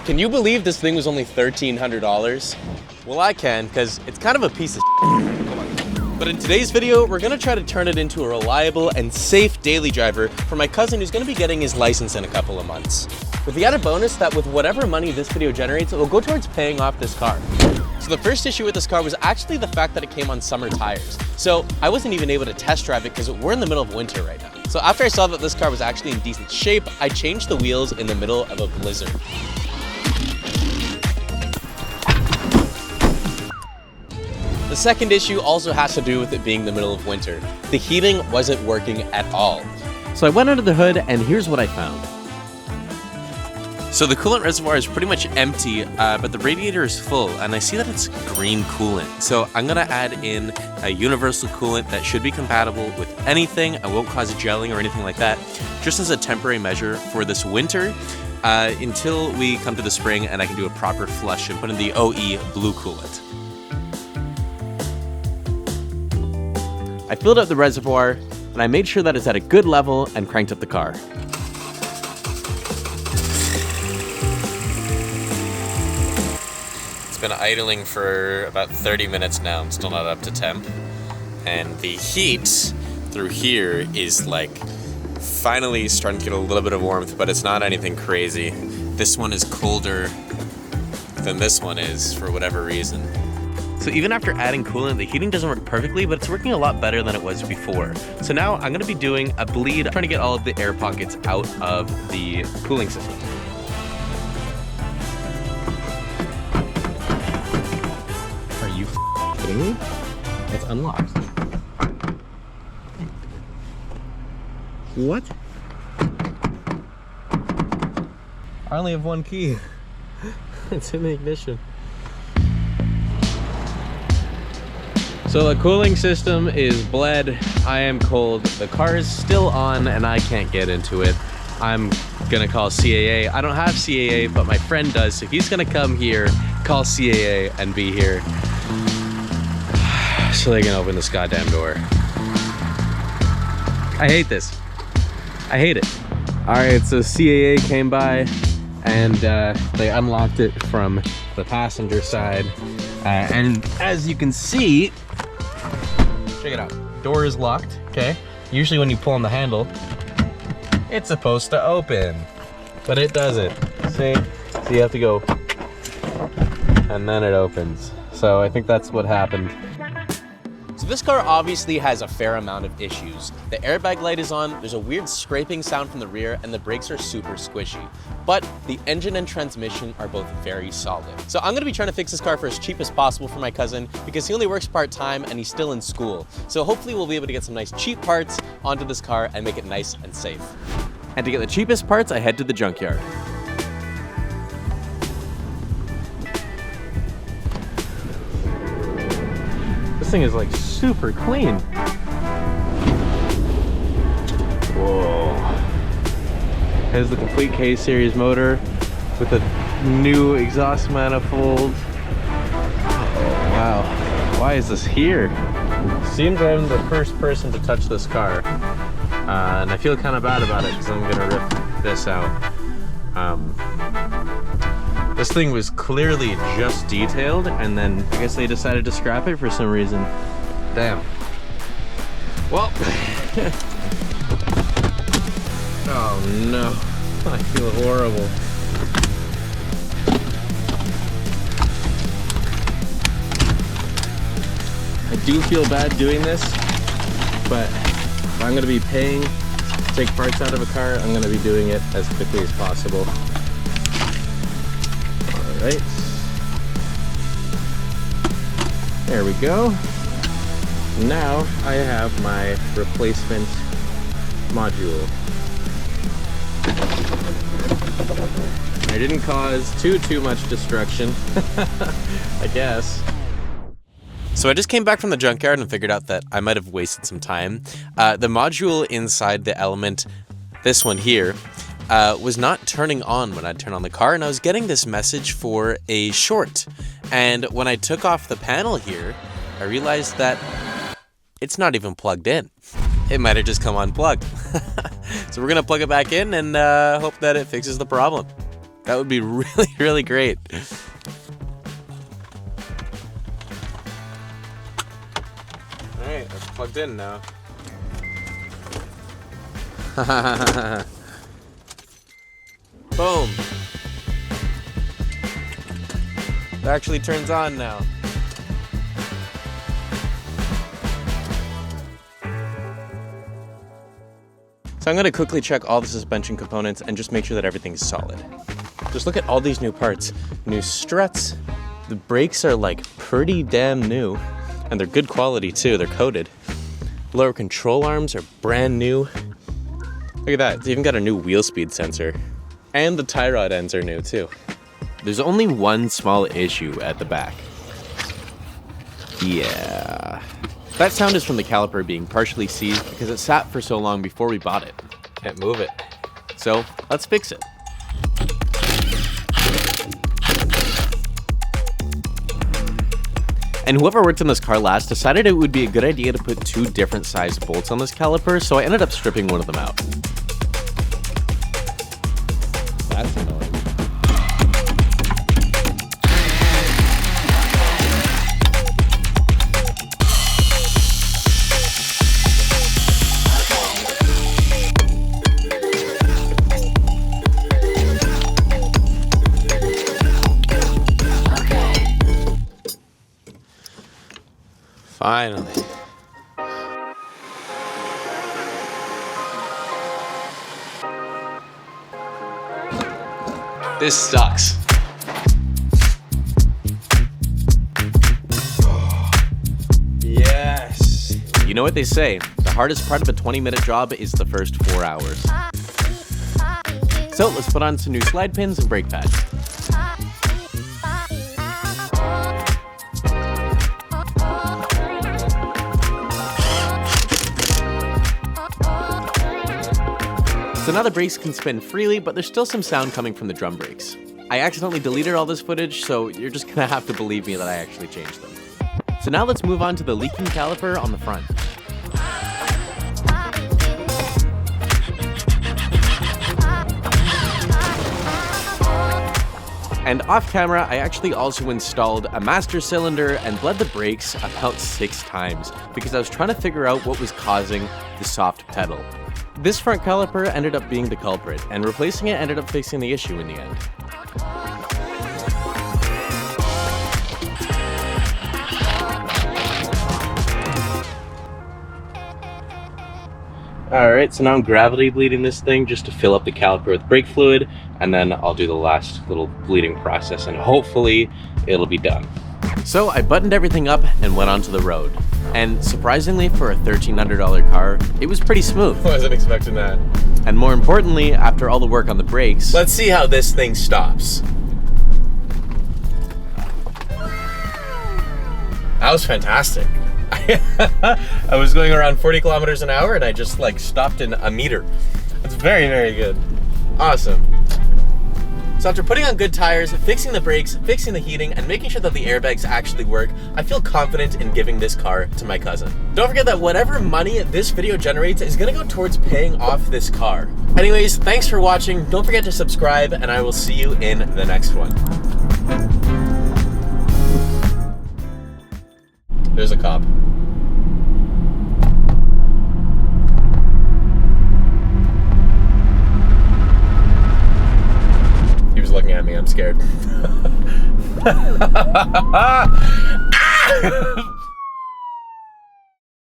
Can you believe this thing was only $1,300? Well, I can, because it's kind of a piece of shit. But in today's video, we're gonna try to turn it into a reliable and safe daily driver for my cousin who's gonna be getting his license in a couple of months. With the added bonus that with whatever money this video generates, it will go towards paying off this car. So the first issue with this car was actually the fact that it came on summer tires. So I wasn't even able to test drive it because we're in the middle of winter right now. So after I saw that this car was actually in decent shape, I changed the wheels in the middle of a blizzard. The second issue also has to do with it being the middle of winter. The heating wasn't working at all. So I went under the hood and here's what I found. So the coolant reservoir is pretty much empty, but the radiator is full, and I see that it's green coolant. So I'm gonna add in a universal coolant that should be compatible with anything. I won't cause gelling or anything like that, just as a temporary measure for this winter, until we come to the spring and I can do a proper flush and put in the OE blue coolant. I filled up the reservoir, and I made sure that it's at a good level and cranked up the car. Been idling for about 30 minutes now. I'm still not up to temp, and the heat through here is like finally starting to get a little bit of warmth, but it's not anything crazy. This one is colder than this one is for whatever reason. So even after adding coolant, the heating doesn't work perfectly, but it's working a lot better than it was before. So now I'm gonna be doing a bleed, trying to get all of the air pockets out of the cooling system. It's unlocked. What? I only have one key. It's in the ignition. So the cooling system is bled. I am cold. The car is still on and I can't get into it. I'm gonna call CAA. I don't have CAA, but my friend does, so he's gonna come here, call CAA, and be here so they can open this goddamn door. I hate this. I hate it. All right, so CAA came by and they unlocked it from the passenger side. And as you can see, check it out. Door is locked, okay? Usually when you pull on the handle, it's supposed to open, but it doesn't. See? So you have to go, and then it opens. So I think that's what happened. So this car obviously has a fair amount of issues. The airbag light is on, there's a weird scraping sound from the rear, and the brakes are super squishy. But the engine and transmission are both very solid. So I'm gonna be trying to fix this car for as cheap as possible for my cousin because he only works part-time and he's still in school. So hopefully we'll be able to get some nice cheap parts onto this car and make it nice and safe. And to get the cheapest parts, I head to the junkyard. This thing is like super clean. Whoa. Here's the complete K-Series motor with a new exhaust manifold. Oh, wow. Why is this here? Seems I'm the first person to touch this car. And I feel kind of bad about it because I'm gonna rip this out. This thing was clearly just detailed, and then I guess they decided to scrap it for some reason. Damn. Well. Oh no, I feel horrible. I do feel bad doing this, but if I'm gonna be paying to take parts out of a car, I'm gonna be doing it as quickly as possible. All right. There we go. Now I have my replacement module. I didn't cause too much destruction, I guess. So I just came back from the junkyard and figured out that I might have wasted some time. The module inside the Element, this one here, was not turning on when I'd turn on the car, and I was getting this message for a short. And when I took off the panel here, I realized that it's not even plugged in. It might have just come unplugged. So we're gonna plug it back in and hope that it fixes the problem. That would be really, really great. Alright, that's plugged in now. Boom. It actually turns on now. So I'm gonna quickly check all the suspension components and just make sure that everything's solid. Just look at all these new parts. New struts. The brakes are like pretty damn new. And they're good quality too, they're coated. Lower control arms are brand new. Look at that, it's even got a new wheel speed sensor. And the tie rod ends are new too. There's only one small issue at the back. Yeah. That sound is from the caliper being partially seized because it sat for so long before we bought it. Can't move it. So, let's fix it. And whoever worked on this car last decided it would be a good idea to put 2 different sized bolts on this caliper, so I ended up stripping one of them out. That's annoying. Finally. This sucks. Yes. You know what they say, the hardest part of a 20-minute job is the first 4 hours. So let's put on some new slide pins and brake pads. So now the brakes can spin freely, but there's still some sound coming from the drum brakes. I accidentally deleted all this footage, so you're just gonna have to believe me that I actually changed them. So now let's move on to the leaking caliper on the front. And off camera, I actually also installed a master cylinder and bled the brakes about 6 times because I was trying to figure out what was causing the soft pedal. This front caliper ended up being the culprit, and replacing it ended up fixing the issue in the end. Alright, so now I'm gravity bleeding this thing just to fill up the caliper with brake fluid, and then I'll do the last little bleeding process, and hopefully it'll be done. So I buttoned everything up and went onto the road. And surprisingly, for a $1,300 car, it was pretty smooth. I wasn't expecting that. And more importantly, after all the work on the brakes, let's see how this thing stops. That was fantastic. I was going around 40 kilometers an hour and I just like stopped in a meter. That's very, very good. Awesome. So after putting on good tires, fixing the brakes, fixing the heating, and making sure that the airbags actually work, I feel confident in giving this car to my cousin. Don't forget that whatever money this video generates is gonna go towards paying off this car. Anyways, thanks for watching. Don't forget to subscribe, and I will see you in the next one. There's a cop. Looking at me, I'm scared.